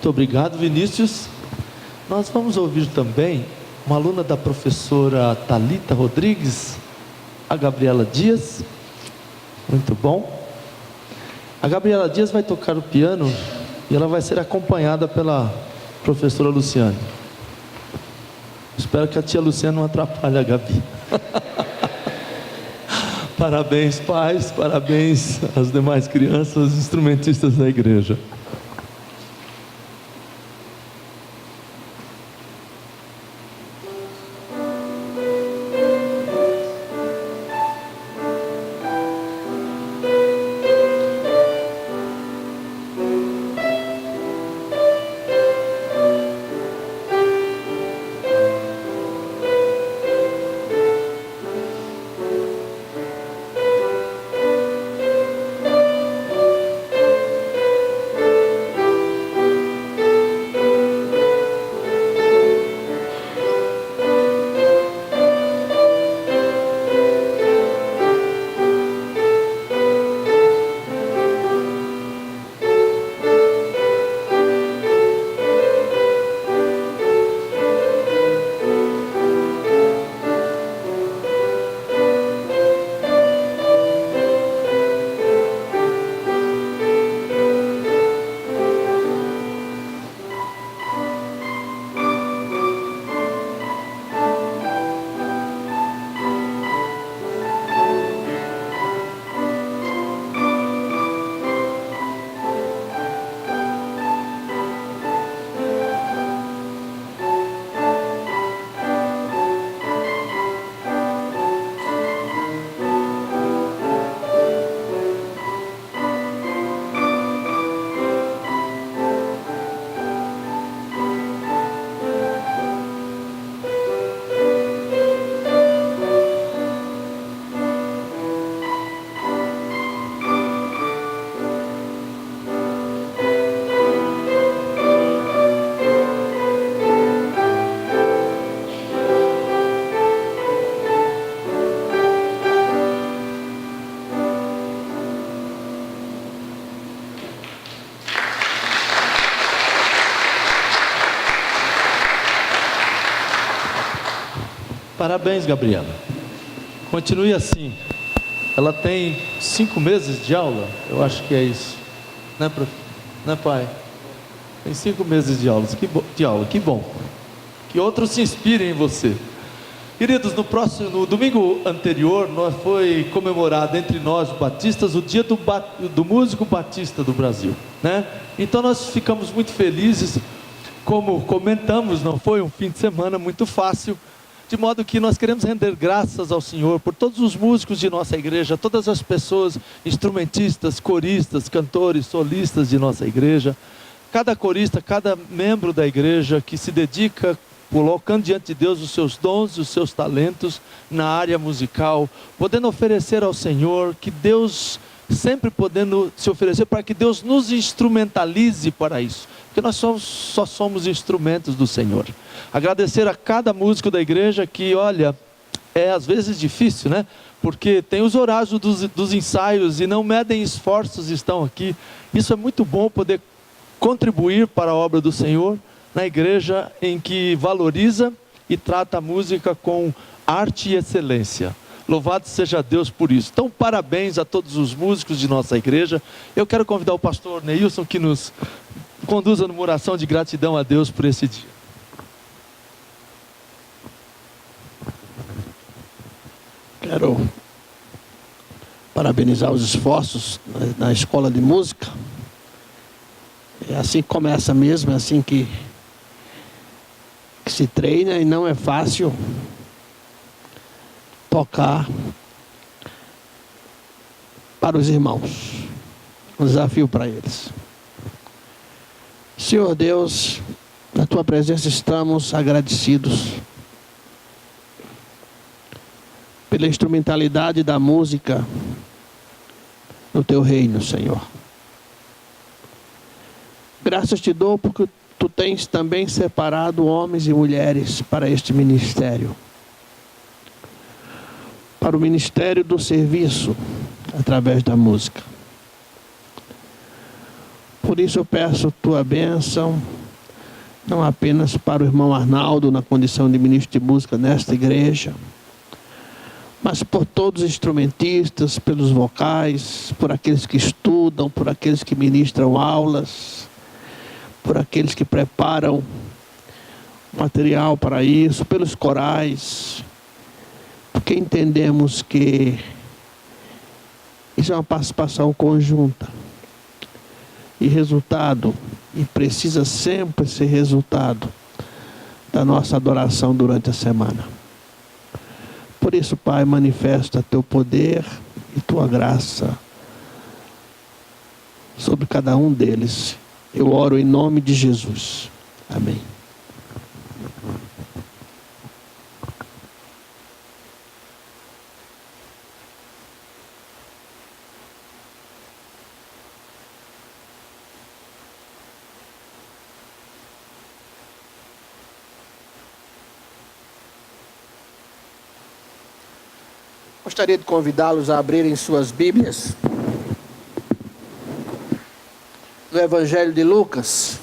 Muito obrigado, Vinícius. Nós vamos ouvir também uma aluna da professora Thalita Rodrigues, a Gabriela Dias. Muito bom. A Gabriela Dias vai tocar o piano e ela vai ser acompanhada pela professora Luciane. Espero que a tia Luciane não atrapalhe a Gabi. Parabéns, pais, parabéns às demais crianças, instrumentistas da igreja. Parabéns, Gabriela. Continue assim. Ela tem 5 meses de aula, eu acho que é isso, né, pai? Tem 5 meses de aula, que bom. Que outros se inspirem em você. Queridos, no domingo anterior, foi comemorado entre nós, batistas, o dia do músico batista do Brasil, né? Então nós ficamos muito felizes, como comentamos, não foi um fim de semana muito fácil, de modo que nós queremos render graças ao Senhor por todos os músicos de nossa igreja, todas as pessoas, instrumentistas, coristas, cantores, solistas de nossa igreja, cada corista, cada membro da igreja que se dedica, colocando diante de Deus os seus dons e os seus talentos na área musical, podendo oferecer ao Senhor, que Deus sempre podendo se oferecer para que Deus nos instrumentalize para isso, porque nós só somos instrumentos do Senhor. Agradecer a cada músico da igreja que, olha, é às vezes difícil, né? Porque tem os horários dos ensaios e não medem esforços, estão aqui. Isso é muito bom, poder contribuir para a obra do Senhor na igreja em que valoriza e trata a música com arte e excelência. Louvado seja Deus por isso. Então, parabéns a todos os músicos de nossa igreja. Eu quero convidar o pastor Neilson que nos conduza numa oração de gratidão a Deus por esse dia. Quero parabenizar os esforços na escola de música. É assim que começa mesmo, é assim que se treina, e não é fácil tocar para os irmãos. Um desafio para eles. Senhor Deus, na tua presença estamos agradecidos pela instrumentalidade da música no teu reino, Senhor. Graças te dou porque tu tens também separado homens e mulheres para este ministério, para o ministério do serviço através da música. Por isso eu peço tua bênção não apenas para o irmão Arnaldo na condição de ministro de música nesta igreja, mas por todos os instrumentistas, pelos vocais, por aqueles que estudam, por aqueles que ministram aulas, por aqueles que preparam material para isso, pelos corais, porque entendemos que isso é uma participação conjunta e resultado, e precisa sempre ser resultado da nossa adoração durante a semana. Por isso, Pai, manifesta teu poder e tua graça sobre cada um deles. Eu oro em nome de Jesus. Amém. Gostaria de convidá-los a abrirem suas Bíblias no Evangelho de Lucas.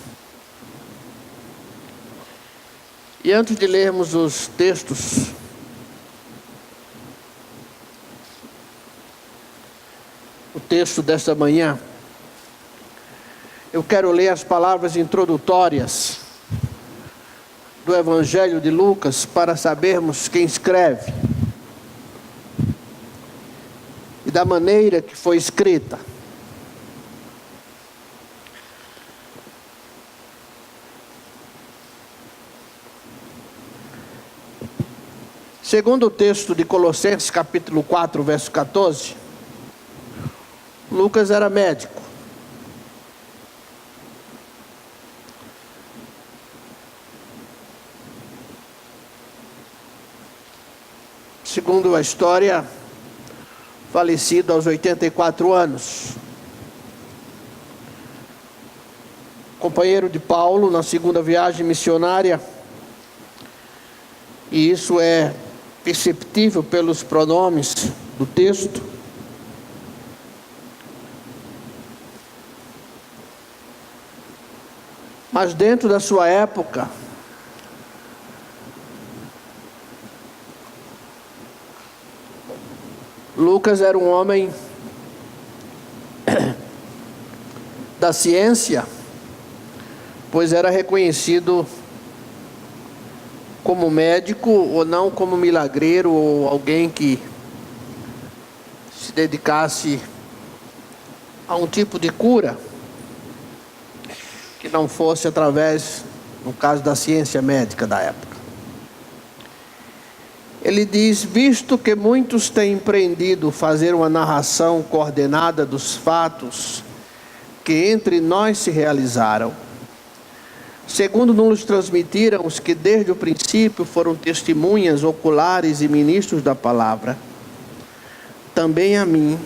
E antes de lermos os textos, o texto desta manhã, eu quero ler as palavras introdutórias do Evangelho de Lucas para sabermos quem escreve e da maneira que foi escrita. Segundo o texto de Colossenses capítulo 4, verso 14, Lucas era médico. Segundo a história, falecido aos 84 anos. Companheiro de Paulo na segunda viagem missionária, e isso é perceptível pelos pronomes do texto. Mas dentro da sua época, Lucas era um homem da ciência, pois era reconhecido como médico, ou não como milagreiro, ou alguém que se dedicasse a um tipo de cura que não fosse através, no caso da ciência médica da época. Ele diz: visto que muitos têm empreendido fazer uma narração coordenada dos fatos que entre nós se realizaram, segundo nos transmitiram os que desde o princípio foram testemunhas oculares e ministros da palavra, também a mim,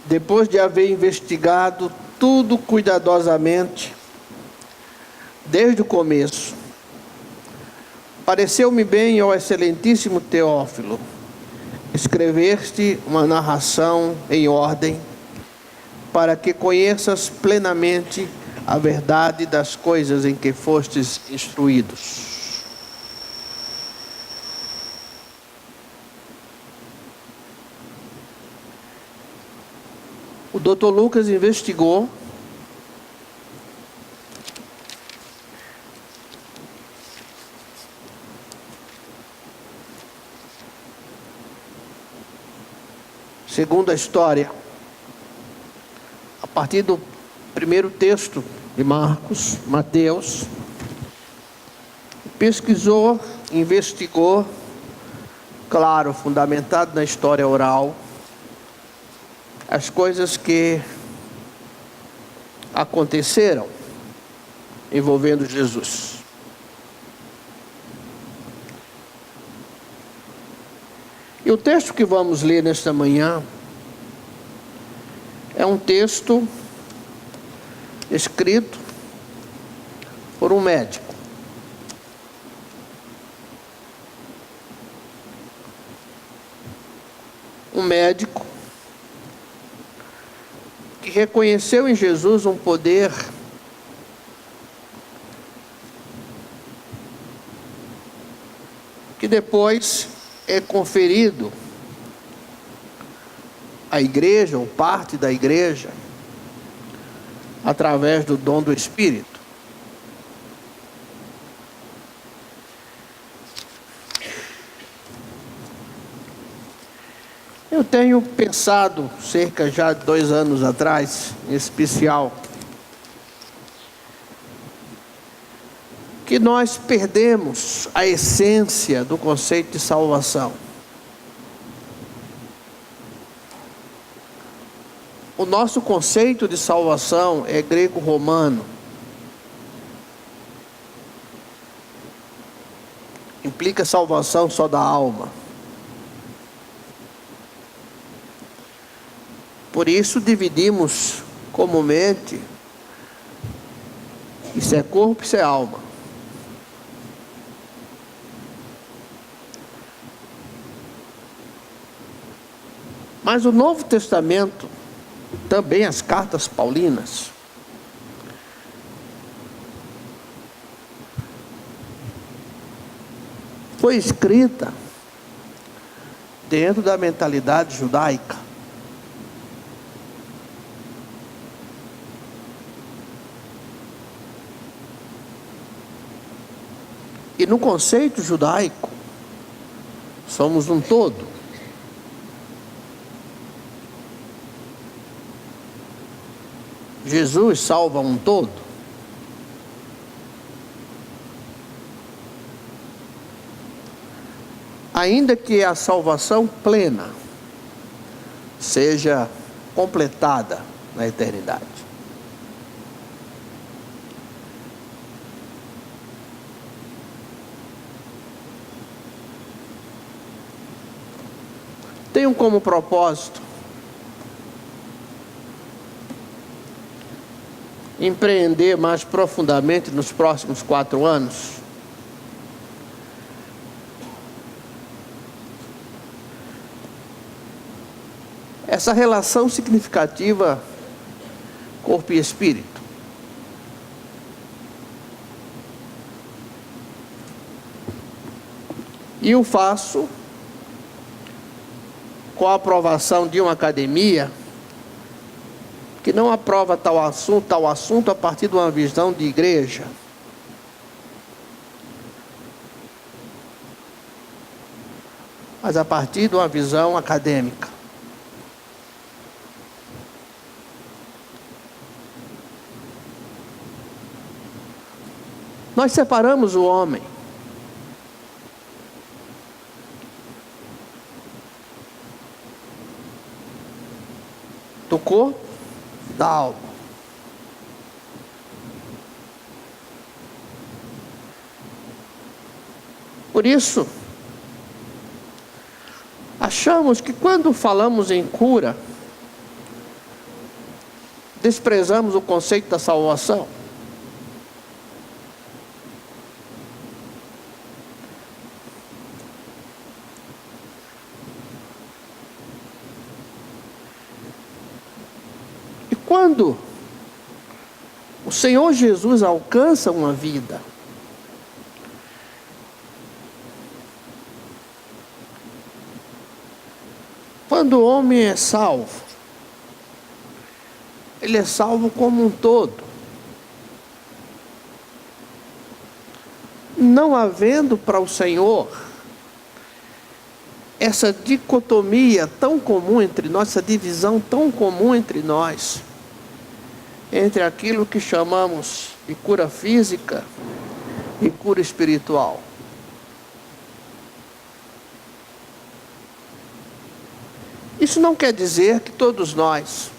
depois de haver investigado tudo cuidadosamente, desde o começo, pareceu-me bem, ó excelentíssimo Teófilo, escrever-te uma narração em ordem, para que conheças plenamente a verdade das coisas em que fostes instruídos. O Dr. Lucas investigou segundo a história, a partir do primeiro texto de Marcos, Mateus, pesquisou, investigou, claro, fundamentado na história oral, as coisas que aconteceram envolvendo Jesus. E o texto que vamos ler nesta manhã é um texto escrito por um médico. Um médico que reconheceu em Jesus um poder depois é conferido à igreja, ou parte da igreja, através do dom do Espírito. Eu tenho pensado, cerca já de 2 anos atrás, em especial, que nós perdemos a essência do conceito de salvação. O nosso conceito de salvação é greco-romano. Implica salvação só da alma. Por isso dividimos comumente, isso é corpo, isso é alma. Mas o Novo Testamento, também as cartas paulinas, foi escrita dentro da mentalidade judaica. E no conceito judaico, somos um todo. Jesus salva um todo. Ainda que a salvação plena seja completada na eternidade. Tenho como propósito empreender mais profundamente nos próximos 4 anos essa relação significativa corpo e espírito. E o faço com a aprovação de uma academia que não aprova tal assunto a partir de uma visão de igreja. Mas a partir de uma visão acadêmica. Nós separamos o homem do corpo, da alma. Por isso, achamos que quando falamos em cura, desprezamos o conceito da salvação. Quando o Senhor Jesus alcança uma vida, quando o homem é salvo, ele é salvo como um todo, não havendo para o Senhor essa dicotomia tão comum entre nós, essa divisão tão comum entre nós, entre aquilo que chamamos de cura física e cura espiritual. Isso não quer dizer que todos nós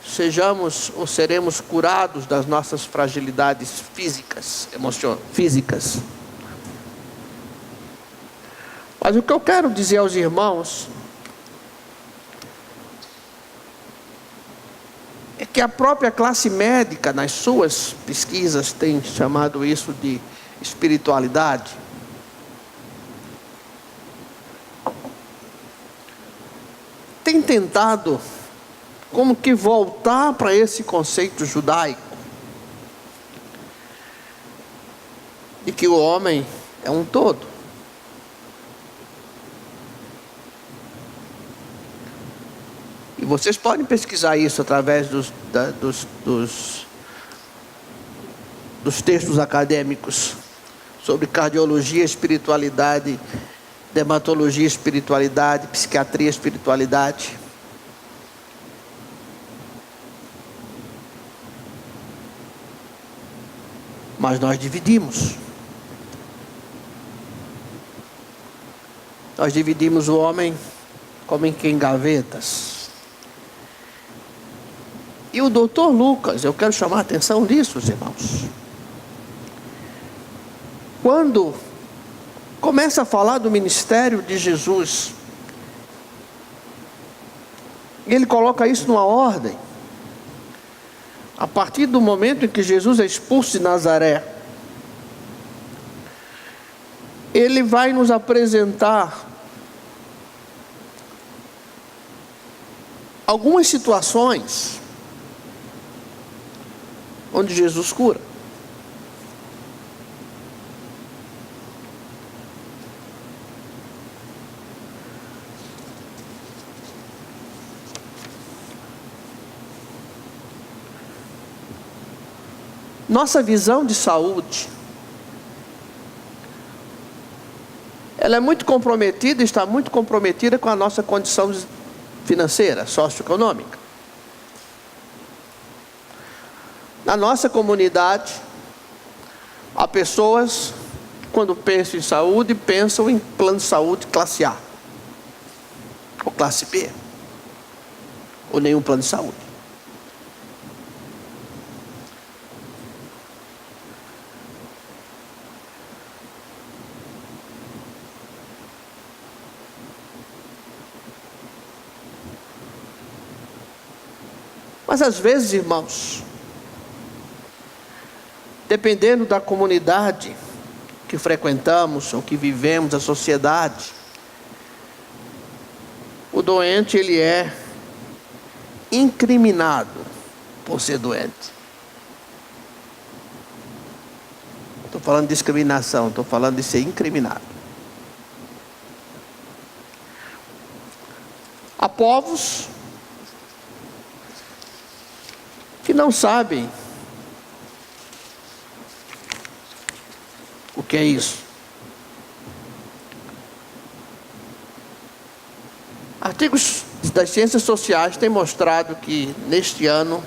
sejamos ou seremos curados das nossas fragilidades físicas. Mas o que eu quero dizer aos irmãos é que a própria classe médica, nas suas pesquisas, tem chamado isso de espiritualidade. Tem tentado como que voltar para esse conceito judaico que o homem é um todo. E vocês podem pesquisar isso através dos textos acadêmicos sobre cardiologia, espiritualidade, dermatologia, espiritualidade, psiquiatria, espiritualidade. Mas nós dividimos. Nós dividimos o homem como em gavetas. E o doutor Lucas, eu quero chamar a atenção disso, irmãos. Quando começa a falar do ministério de Jesus, ele coloca isso numa ordem. A partir do momento em que Jesus é expulso de Nazaré, ele vai nos apresentar algumas situações onde Jesus cura. Nossa visão de saúde, ela é muito comprometida, está muito comprometida com a nossa condição financeira, socioeconômica. Na nossa comunidade, há pessoas que, quando pensam em saúde, pensam em plano de saúde classe A, ou classe B, ou nenhum plano de saúde. Mas às vezes, irmãos, dependendo da comunidade que frequentamos ou que vivemos, a sociedade, o doente, ele é incriminado por ser doente. Estou falando de discriminação, estou falando de ser incriminado. Há povos que não sabem o que é isso. Artigos das ciências sociais têm mostrado que neste ano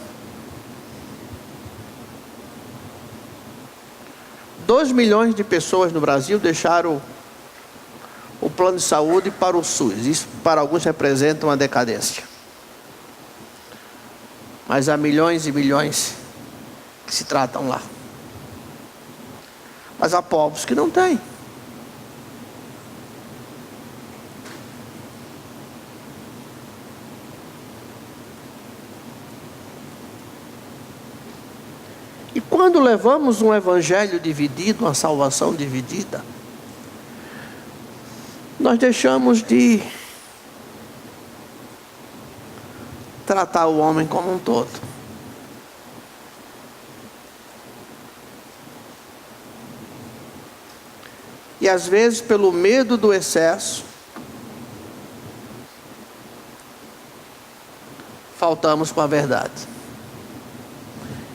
2 milhões de pessoas no Brasil deixaram o plano de saúde para o SUS. Isso para alguns representa uma decadência. Mas há milhões e milhões que se tratam lá. Mas há povos que não têm. E quando levamos um evangelho dividido, uma salvação dividida, nós deixamos de tratar o homem como um todo. E às vezes, pelo medo do excesso, faltamos com a verdade.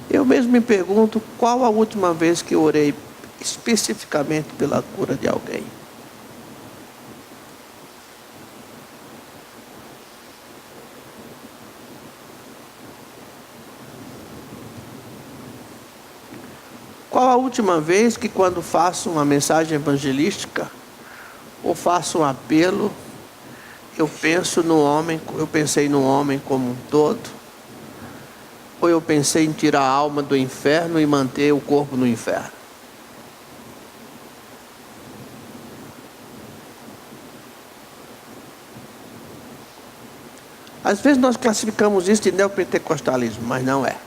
Eu mesmo me pergunto qual a última vez que eu orei especificamente pela cura de alguém. Qual a última vez que, quando faço uma mensagem evangelística ou faço um apelo, eu pensei no homem como um todo, ou eu pensei em tirar a alma do inferno e manter o corpo no inferno? Às vezes nós classificamos isso de neopentecostalismo, mas não é.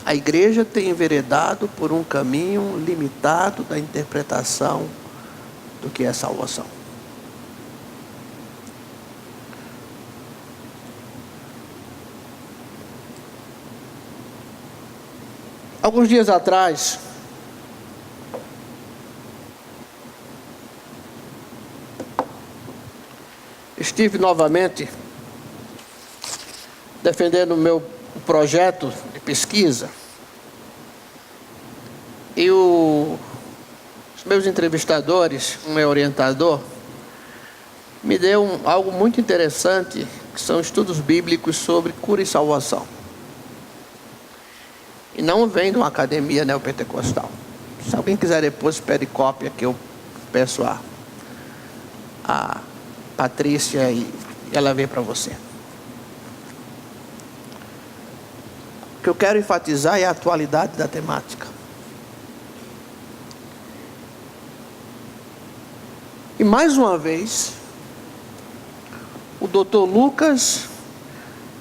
A igreja tem enveredado por um caminho limitado da interpretação do que é salvação. Alguns dias atrás, estive novamente defendendo o meu projeto de pesquisa e os meus entrevistadores, o meu orientador, me deu algo muito interessante, que são estudos bíblicos sobre cura e salvação. E não vem de uma academia neopentecostal. Se alguém quiser depois, pede cópia, que eu peço a Patrícia e ela vê para você. O que eu quero enfatizar é a atualidade da temática. E mais uma vez, o Dr. Lucas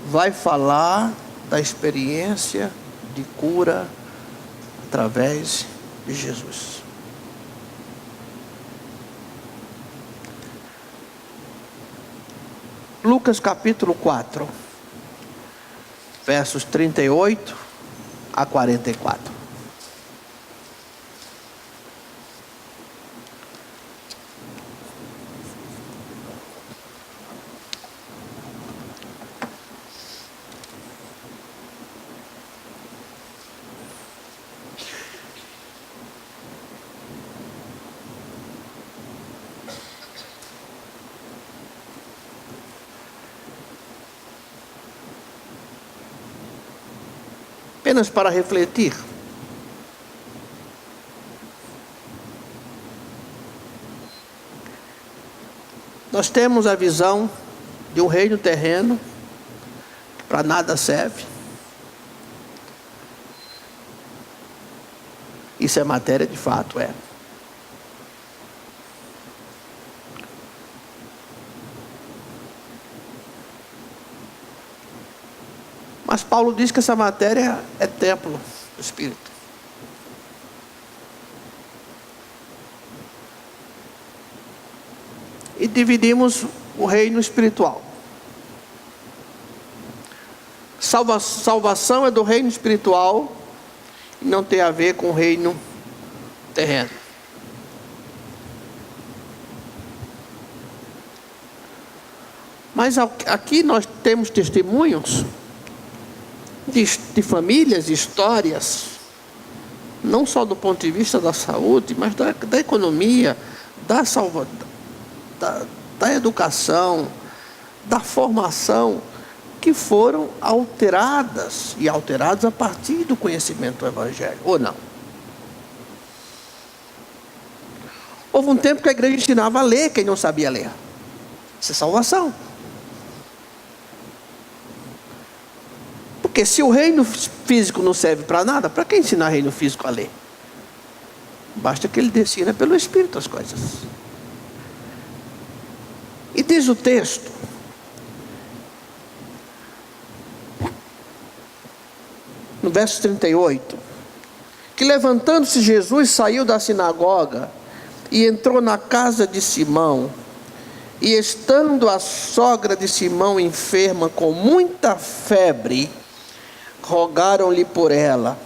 vai falar da experiência de cura através de Jesus. Lucas capítulo 4, versos 38 a 44. Apenas para refletir. Nós temos a visão de um reino terreno que para nada serve. Isso é matéria de fato, é. Mas Paulo diz que essa matéria é templo do Espírito. E dividimos o reino espiritual. Salvação é do reino espiritual e não tem a ver com o reino terreno. Mas aqui nós temos testemunhos de famílias, histórias, não só do ponto de vista da saúde, mas da economia, da educação, da formação, que foram alteradas a partir do conhecimento do Evangelho, ou não? Houve um tempo que a igreja ensinava a ler quem não sabia ler. Isso é salvação. Porque se o reino físico não serve para nada, para que ensinar o reino físico a ler? Basta que ele ensina pelo Espírito as coisas. E diz o texto, no verso 38, que levantando-se Jesus saiu da sinagoga e entrou na casa de Simão, e estando a sogra de Simão enferma com muita febre, rogaram-lhe por ela,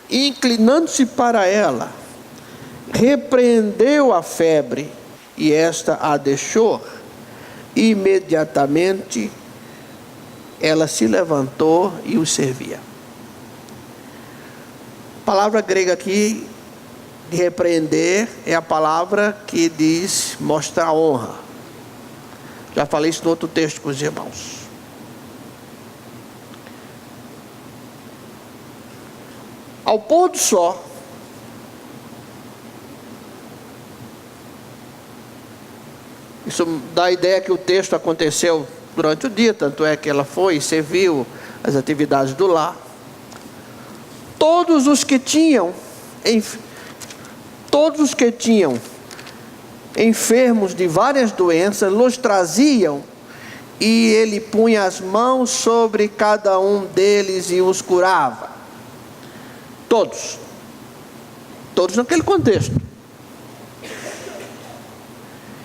e inclinando-se para ela, repreendeu a febre, e esta a deixou. Imediatamente ela se levantou e os servia. A palavra grega aqui de repreender é a palavra que diz mostrar honra. Já falei isso no outro texto com os irmãos. Ao pôr do sol, isso dá a ideia que o texto aconteceu durante o dia, tanto é que ela foi e serviu as atividades do lar. Todos os que tinham enfermos de várias doenças, los traziam, e ele punha as mãos sobre cada um deles e os curava. Todos naquele contexto.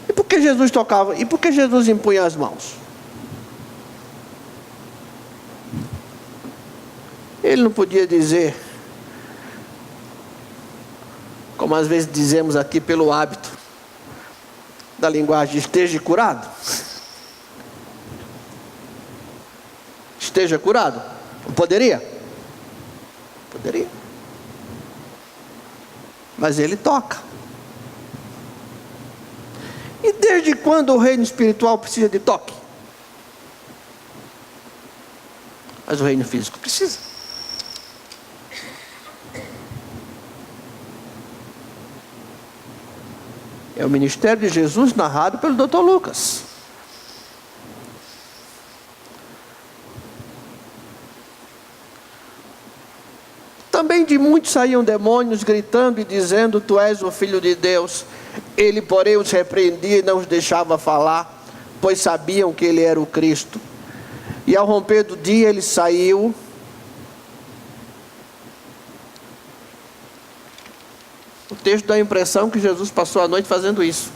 E por que Jesus tocava? E por que Jesus impunha as mãos? Ele não podia dizer: como às vezes dizemos aqui pelo hábito da linguagem, esteja curado. Esteja curado. Não poderia? Poderia. Mas ele toca. E desde quando o reino espiritual precisa de toque? Mas o reino físico precisa. É o ministério de Jesus narrado pelo Dr. Lucas. Também de muitos saíam demônios, gritando e dizendo: Tu és o Filho de Deus. Ele, porém, os repreendia e não os deixava falar, pois sabiam que ele era o Cristo. E ao romper do dia, ele saiu. O texto dá a impressão que Jesus passou a noite fazendo isso.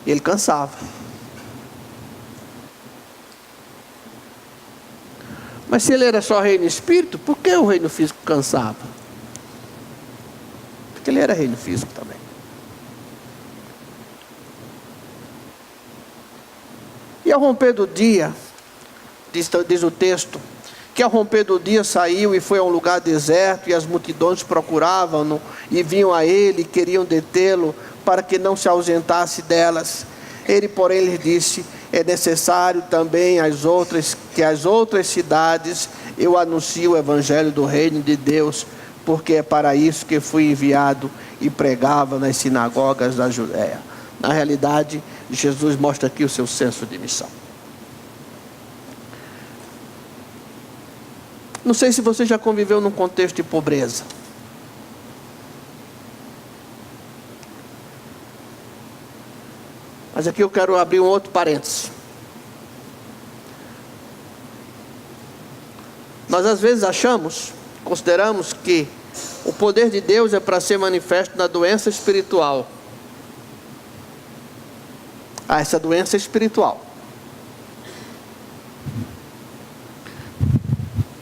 E ele cansava. Mas se ele era só reino espírito, por que o reino físico cansava? Porque ele era reino físico também. E ao romper do dia, diz o texto, que ao romper do dia saiu e foi a um lugar deserto, e as multidões procuravam-no e vinham a ele e queriam detê-lo para que não se ausentasse delas. Ele, porém, lhes disse: é necessário também que as outras cidades eu anuncie o evangelho do reino de Deus, porque é para isso que fui enviado, e pregava nas sinagogas da Judéia. Na realidade, Jesus mostra aqui o seu senso de missão. Não sei se você já conviveu num contexto de pobreza. Mas aqui eu quero abrir um outro parênteses. Nós às vezes consideramos que o poder de Deus é para ser manifesto na doença espiritual. Essa doença espiritual.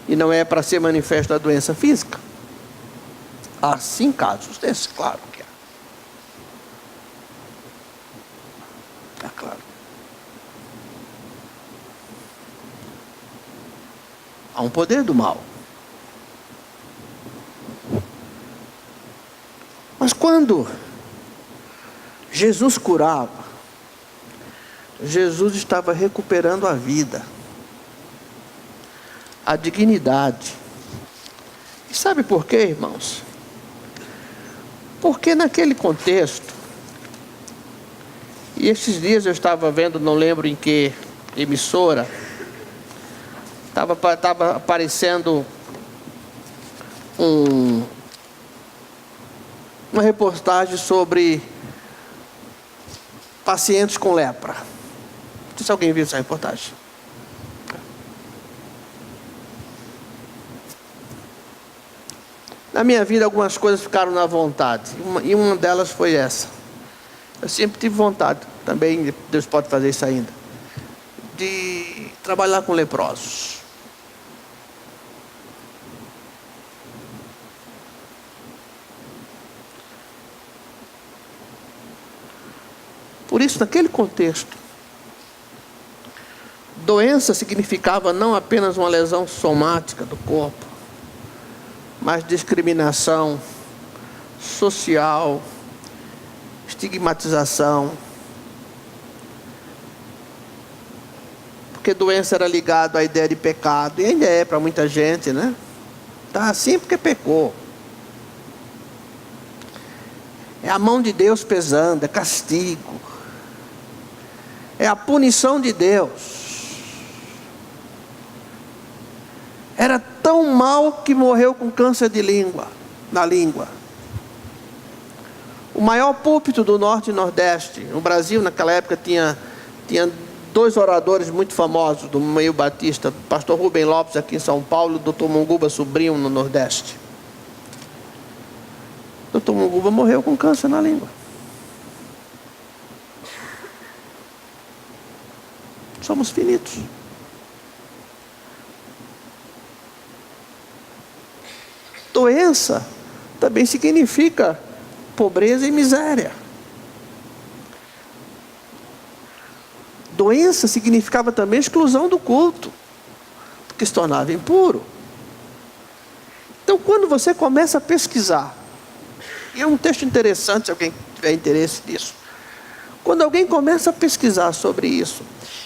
E não é para ser manifesto na doença física. Há sim casos desses, claro que há. É claro. Há um poder do mal. Mas quando Jesus curava, Jesus estava recuperando a vida, a dignidade. E sabe por quê, irmãos? Porque naquele contexto, e esses dias eu estava vendo, não lembro em que emissora, estava aparecendo uma reportagem sobre pacientes com lepra. Não sei se alguém viu essa reportagem. Na minha vida algumas coisas ficaram na vontade, e uma delas foi essa. Eu sempre tive vontade, também Deus pode fazer isso ainda, de trabalhar com leprosos. Por isso, naquele contexto, doença significava não apenas uma lesão somática do corpo, mas discriminação social, estigmatização. Porque doença era ligada à ideia de pecado, e ainda é para muita gente, né? Está assim porque pecou. É a mão de Deus pesando, é castigo. É a punição de Deus. Era tão mal que morreu com câncer na língua. O maior púlpito do Norte e Nordeste, no Brasil naquela época tinha dois oradores muito famosos do meio batista, pastor Rubem Lopes aqui em São Paulo, Dr. Munguba Sobrinho no Nordeste. Dr. Munguba morreu com câncer na língua. Somos finitos. Doença também significa pobreza e miséria. Doença significava também exclusão do culto, porque se tornava impuro. Então, quando você começa a pesquisar, e é um texto interessante, se alguém tiver interesse nisso, quando alguém começa a pesquisar sobre isso,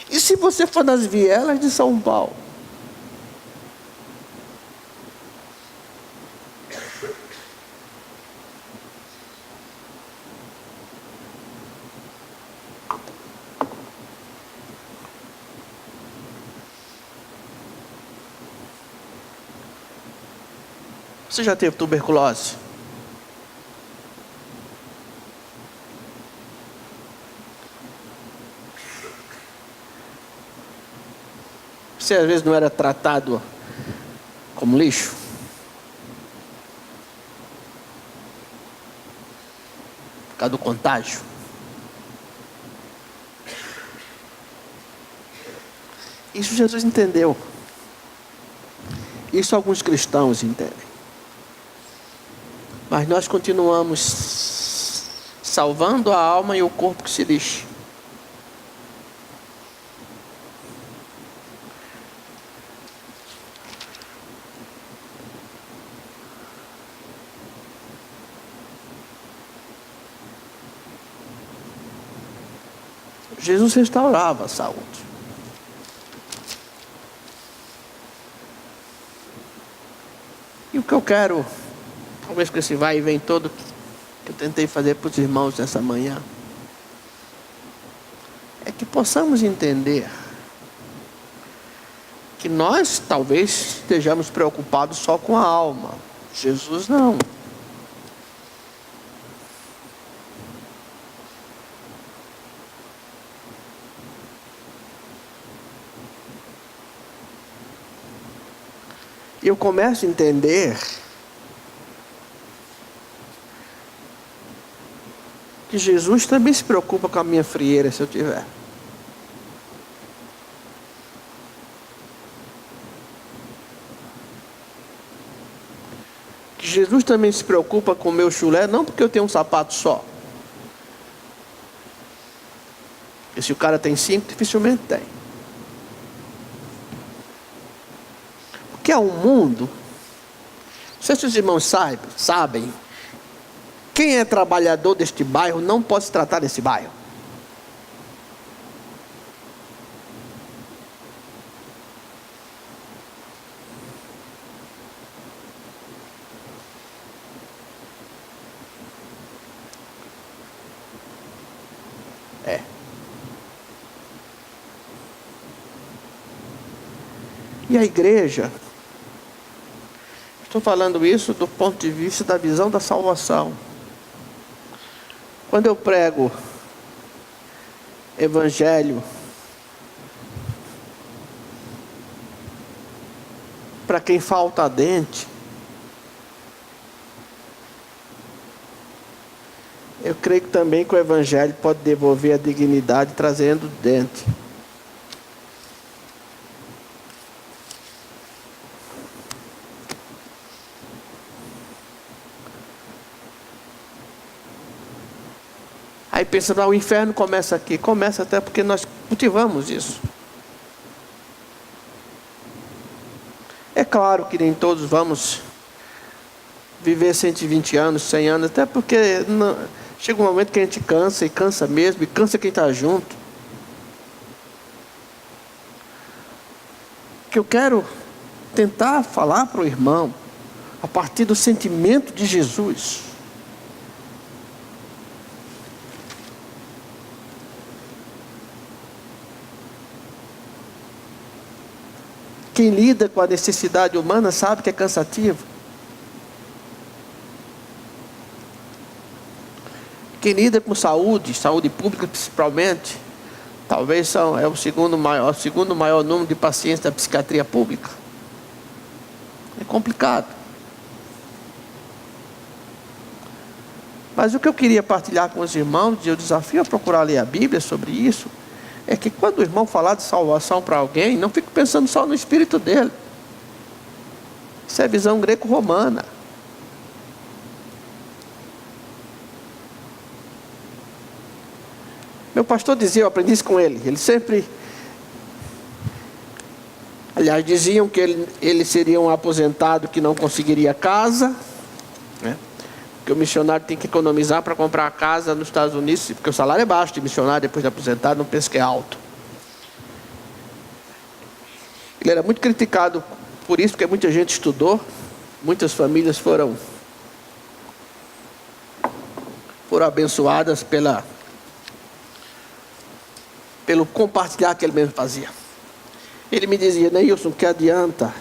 e se você for nas vielas de São Paulo, você já teve tuberculose? Você às vezes não era tratado como lixo? Por causa do contágio? Isso Jesus entendeu. Isso alguns cristãos entendem. Mas nós continuamos salvando a alma e o corpo que se lixe. Jesus restaurava a saúde. E o que eu quero, talvez com esse vai e vem todo, que eu tentei fazer para os irmãos nessa manhã, é que possamos entender que nós talvez estejamos preocupados só com a alma. Jesus não. Eu começo a entender que Jesus também se preocupa com a minha frieira, se eu tiver. Que Jesus também se preocupa com o meu chulé, não porque eu tenho um sapato só. Porque se o cara tem 5, dificilmente tem. Que é um mundo, não sei se os irmãos sabem, quem é trabalhador deste bairro não pode se tratar desse bairro. É. E a igreja, estou falando isso do ponto de vista da visão da salvação. Quando eu prego evangelho para quem falta dente, eu creio que também que o evangelho pode devolver a dignidade trazendo dente. Aí pensa, o inferno começa aqui. Começa até porque nós cultivamos isso. É claro que nem todos vamos viver 120 anos, 100 anos, até porque chega um momento que a gente cansa, e cansa mesmo, e cansa quem está junto. Que eu quero tentar falar para o irmão, a partir do sentimento de Jesus. Quem lida com a necessidade humana sabe que é cansativo. Quem lida com saúde pública principalmente, talvez é o segundo maior número de pacientes da psiquiatria pública. É complicado. Mas o que eu queria partilhar com os irmãos, e eu desafio a procurar ler a Bíblia sobre isso, é que quando o irmão falar de salvação para alguém, não fique pensando só no espírito dele. Isso é visão greco-romana. Meu pastor dizia, eu aprendi isso com ele. Ele sempre... Aliás, diziam que ele seria um aposentado que não conseguiria casa, né? Que o missionário tem que economizar para comprar a casa nos Estados Unidos, porque o salário é baixo de missionário depois de aposentado, não penso que é alto. Ele era muito criticado por isso, porque muita gente estudou, muitas famílias foram abençoadas pelo compartilhar que ele mesmo fazia. Ele me dizia, Neilson, que adianta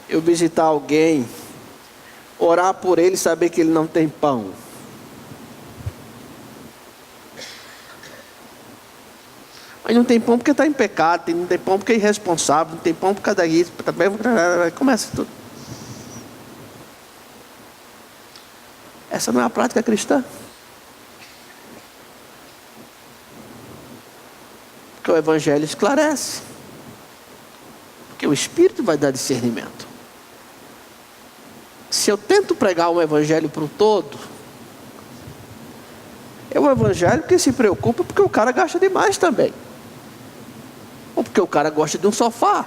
eu visitar alguém, orar por ele e saber que ele não tem pão? Mas não tem pão porque está em pecado, não tem pão porque é irresponsável, não tem pão por causa disso, começa tudo. Essa não é a prática cristã. Porque o Evangelho esclarece. Porque o Espírito vai dar discernimento. Se eu tento pregar um Evangelho para o todo, é um Evangelho que se preocupa porque o cara gasta demais também. Ou porque o cara gosta de um sofá.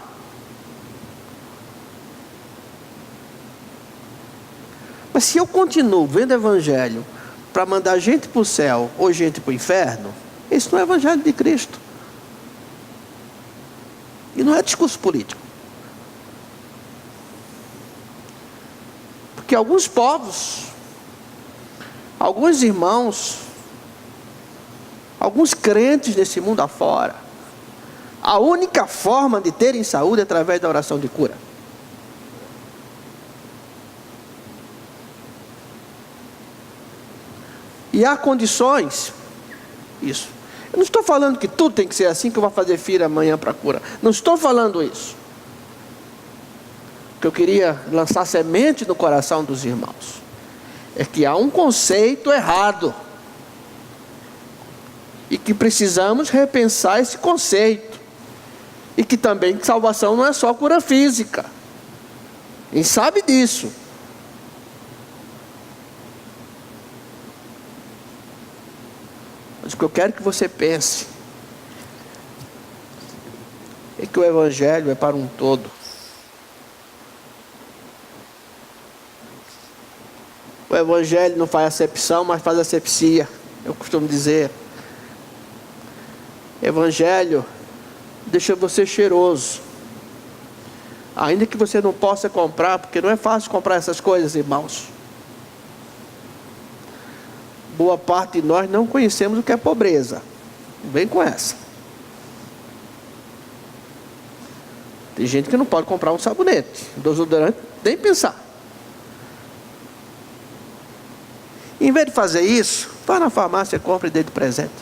Mas se eu continuo vendo Evangelho para mandar gente para o céu ou gente para o inferno, esse não é Evangelho de Cristo. E não é discurso político. Porque alguns povos, alguns irmãos, alguns crentes nesse mundo afora, a única forma de terem saúde é através da oração de cura. E há condições, isso. Eu não estou falando que tudo tem que ser assim, que eu vou fazer fila amanhã para cura. Não estou falando isso. O que eu queria lançar semente no coração dos irmãos é que há um conceito errado e que precisamos repensar esse conceito, e que também salvação não é só cura física. Quem sabe disso? Mas o que eu quero que você pense é que o Evangelho é para um todo. O Evangelho não faz acepção, mas faz asepsia, eu costumo dizer. Evangelho deixa você cheiroso, ainda que você não possa comprar, porque não é fácil comprar essas coisas, irmãos. Boa parte de nós não conhecemos o que é pobreza. Vem com essa. Tem gente que não pode comprar um sabonete, um desodorante, nem pensar. Em vez de fazer isso, vá na farmácia e compre e dê de presente.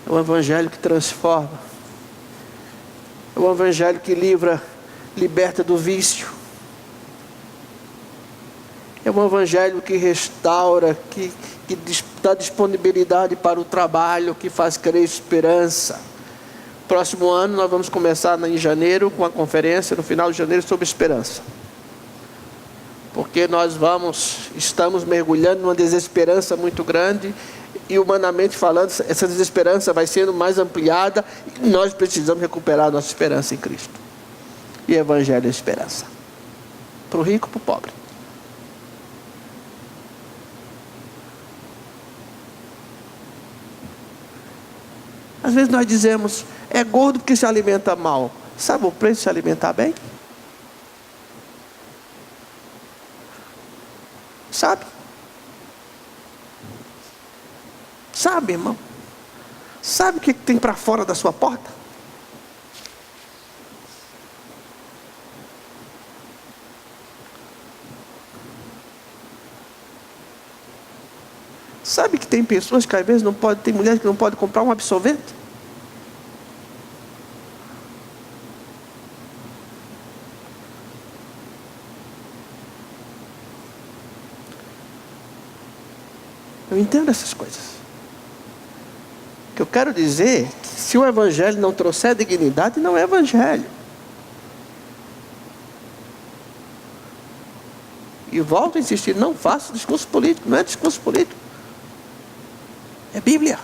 É um Evangelho que transforma. É um Evangelho que liberta do vício. É um Evangelho que restaura, que dá disponibilidade para o trabalho, que faz crer Esperança. Próximo ano nós vamos começar em janeiro com a conferência, no final de janeiro, sobre esperança. Porque estamos mergulhando numa desesperança muito grande, e humanamente falando, essa desesperança vai sendo mais ampliada, e nós precisamos recuperar a nossa esperança em Cristo. E Evangelho é esperança. Para o rico e para o pobre. Às vezes nós dizemos, é gordo porque se alimenta mal. Sabe o preço de se alimentar bem? Sabe? Sabe, irmão? Sabe o que tem para fora da sua porta? Sabe que tem pessoas que às vezes não podem, tem mulheres que não podem comprar um absorvente? Eu entendo essas coisas. O que eu quero dizer é que se o Evangelho não trouxer dignidade, não é Evangelho. E volto a insistir, não faça discurso político, não é discurso político. É Bíblia.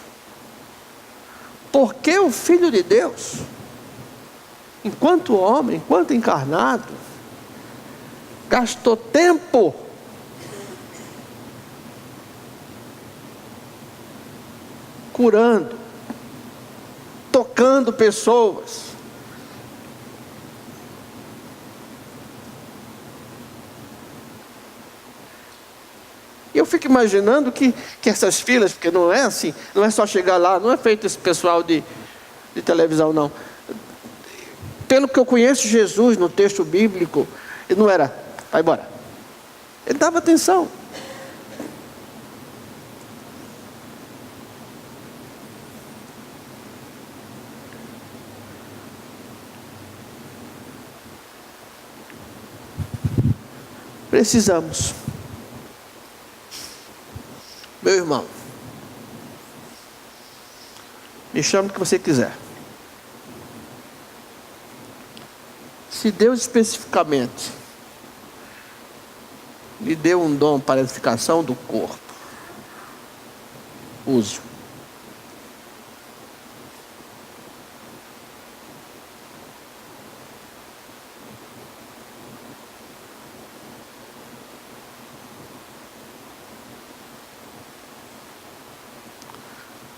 Porque o Filho de Deus, enquanto homem, enquanto encarnado, gastou tempo curando, tocando pessoas. E eu fico imaginando que essas filas, porque não é assim, não é só chegar lá, não é feito esse pessoal de televisão, não. Pelo que eu conheço Jesus no texto bíblico, ele não era, vai embora. Ele dava atenção. Precisamos. Meu irmão, me chame o que você quiser. Se Deus especificamente lhe deu um dom para a edificação do corpo, use-o.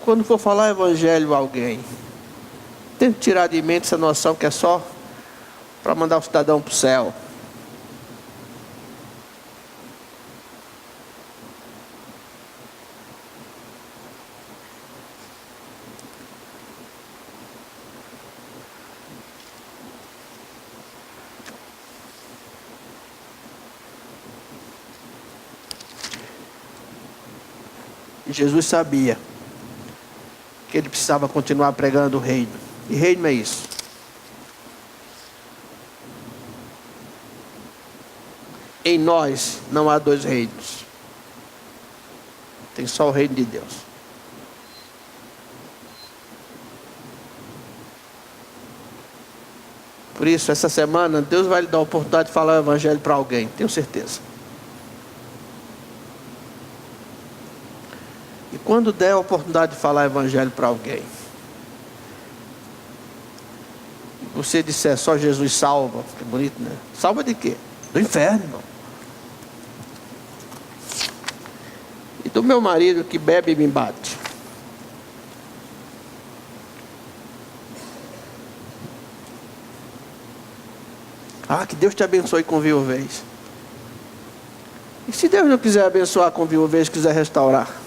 Quando for falar evangelho a alguém, tente tirar de mente essa noção que é só para mandar o cidadão para o céu. E Jesus sabia que ele precisava continuar pregando o reino. E reino é isso. Em nós não há dois reinos. Tem só o reino de Deus. Por isso, essa semana, Deus vai lhe dar a oportunidade de falar o evangelho para alguém, tenho certeza. E quando der a oportunidade de falar o evangelho para alguém, você disser só Jesus salva, que bonito, né? Salva de quê? Do inferno, irmão. E do meu marido que bebe e me bate. Ah, que Deus te abençoe com viuvez. E se Deus não quiser abençoar com viuvez, quiser restaurar?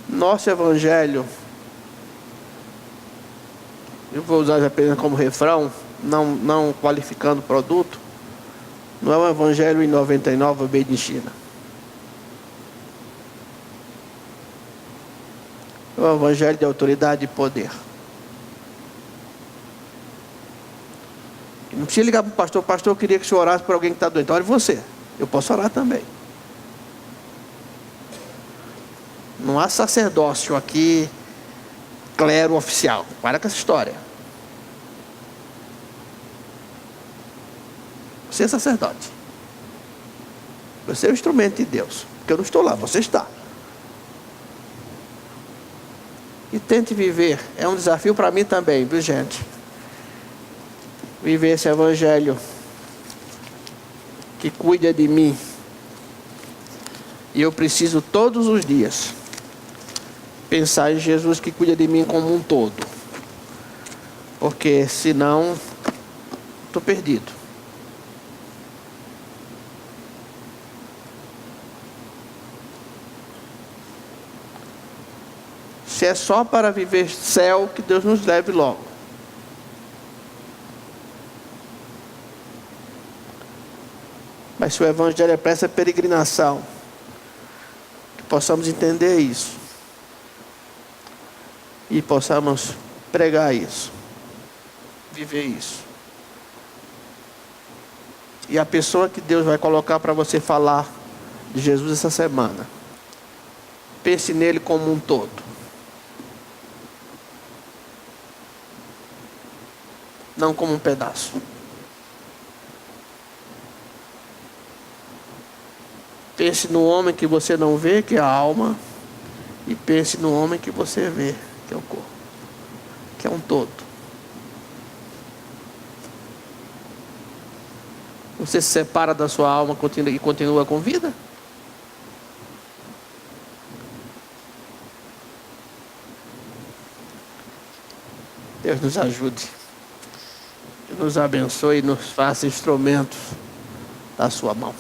Nosso evangelho, eu vou usar apenas como refrão, não qualificando o produto, não é um evangelho em 99 made in China. É um evangelho de autoridade e poder. Não precisa ligar para o pastor, eu queria que o senhor orasse por alguém que está doente. Ore você, eu posso orar também. Não há sacerdócio aqui, clero oficial. Para com essa história. Você é sacerdote. Você é o instrumento de Deus. Porque eu não estou lá, você está. E tente viver. É um desafio para mim também, viu, gente? Viver esse evangelho que cuida de mim. E eu preciso todos os dias pensar em Jesus que cuida de mim como um todo. Porque senão estou perdido. Se é só para viver céu, que Deus nos leve logo. Mas se o evangelho é para essa peregrinação, que possamos entender isso. E possamos pregar isso. Viver isso. E a pessoa que Deus vai colocar para você falar de Jesus essa semana, pense nele como um todo. não como um pedaço. Pense no homem que você não vê, que é a alma, e pense no homem que você vê, que é o corpo, que é um todo. Você se separa da sua alma e continua com vida? Deus nos ajude, nos abençoe e nos faça instrumentos da sua mão.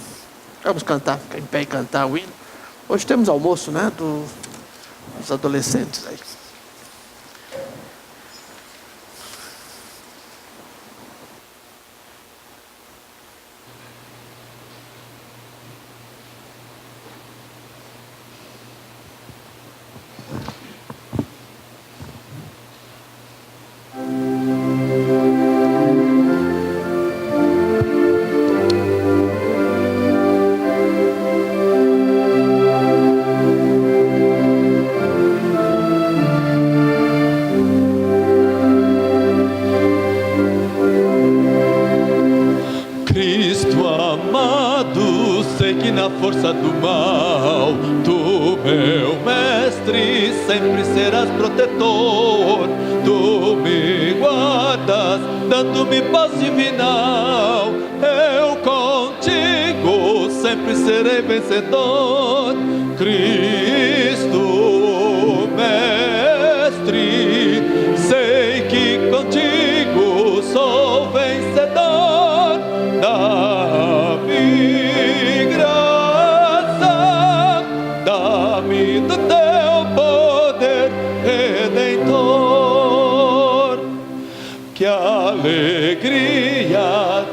Vamos cantar, ficar em pé e cantar o hino. Hoje temos almoço, né, dos adolescentes aí. Cristo amado, sei que na força do mal, tu, meu mestre, sempre serás protetor. Tu me guardas, dando-me paz divinal. Eu contigo sempre serei vencedor. Cristo, mestre, sei que contigo sou vencedor. Dá-me graça, dá-me do teu poder redentor. Que alegria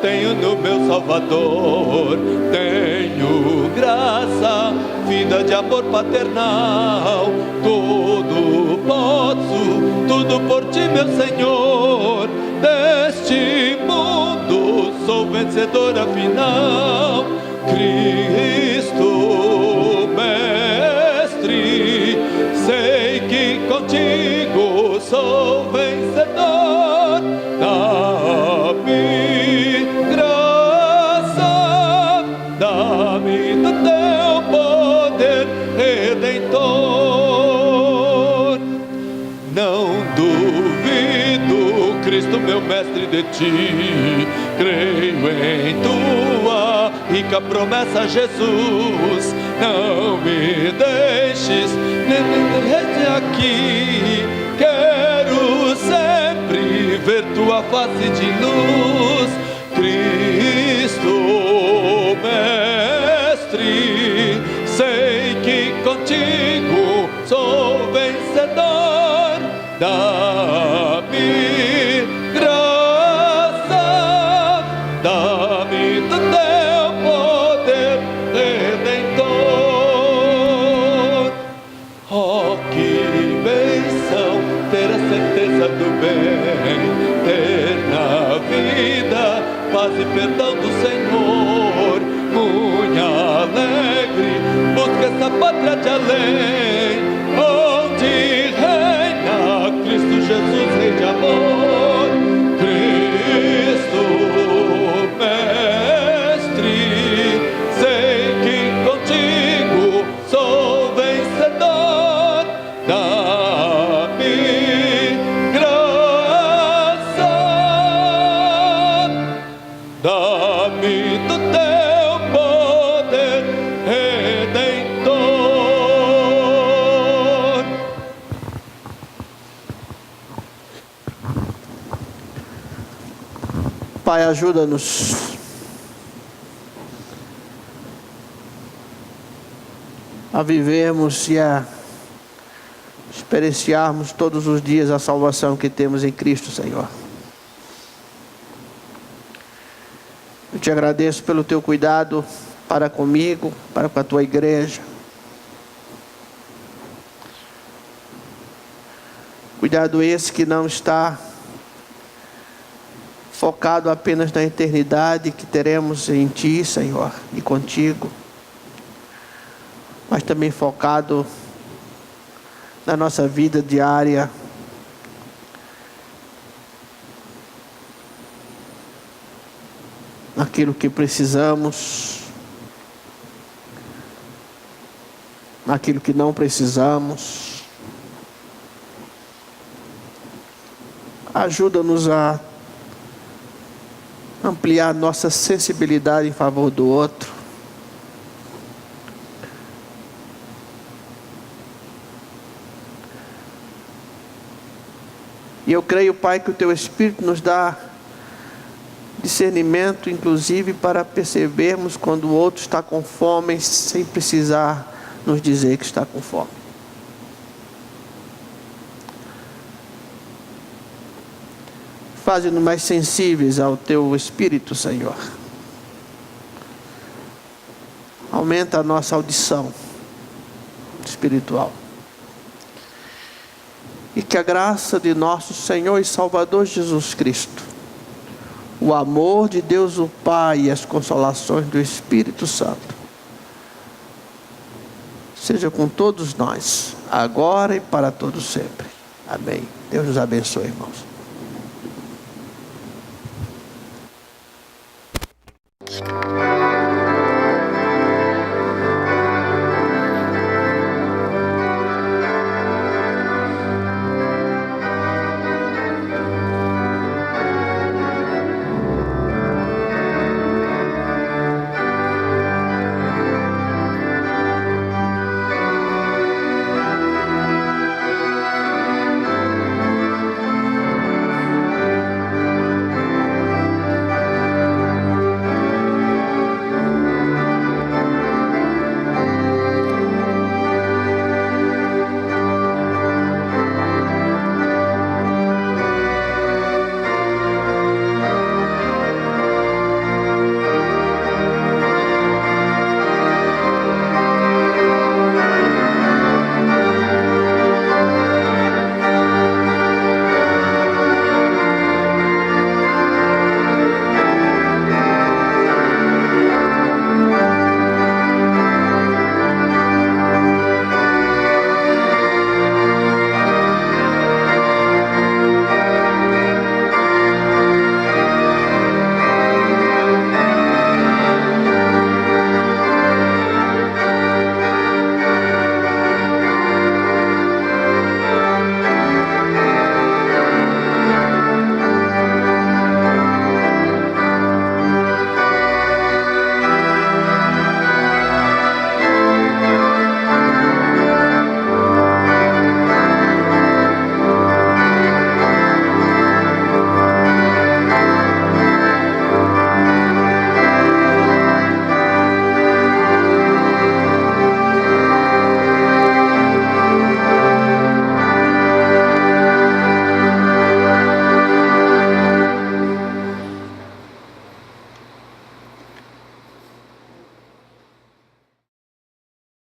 tenho no meu Salvador, tenho graça, vida de amor paternal. Tudo posso, tudo por ti, meu Senhor. Deste mundo sou vencedor afinal. Cristo, mestre, sei que contigo sou vencedor. Dá-me graça, dá-me do teu poder redentor. Não duvido, Cristo, meu mestre, de ti. Creio em tua rica promessa, Jesus. Não me deixes nem aqui. Quero sempre ver tua face de luz. Cristo, mestre, sei que contigo sou vencedor. Dá-me graça, dá-me do teu poder redentor. Oh, que bênção ter a certeza do bem, ter na vida paz e perdão do Senhor. Muito alegre, busca essa pátria de além, onde reina Cristo Jesus, Rei de amor. Cristo, mestre, sei que contigo sou vencedor. Dá-me graça, dá-me do teu poder redentor. Pai, ajuda-nos a vivermos e a experienciarmos todos os dias a salvação que temos em Cristo, Senhor. Eu te agradeço pelo teu cuidado para comigo, para com a tua igreja. Cuidado esse que não está focado apenas na eternidade que teremos em ti, Senhor, e contigo, mas também focado na nossa vida diária, naquilo que precisamos, naquilo que não precisamos. Ajuda-nos a ampliar nossa sensibilidade em favor do outro. E eu creio, Pai, que o Teu Espírito nos dá discernimento, inclusive, para percebermos quando o outro está com fome, sem precisar nos dizer que está com fome. Faze-nos mais sensíveis ao Teu Espírito, Senhor. Aumenta a nossa audição espiritual. E que a graça de nosso Senhor e Salvador Jesus Cristo, o amor de Deus o Pai e as consolações do Espírito Santo, seja com todos nós, agora e para todos sempre. Amém. Deus nos abençoe, irmãos.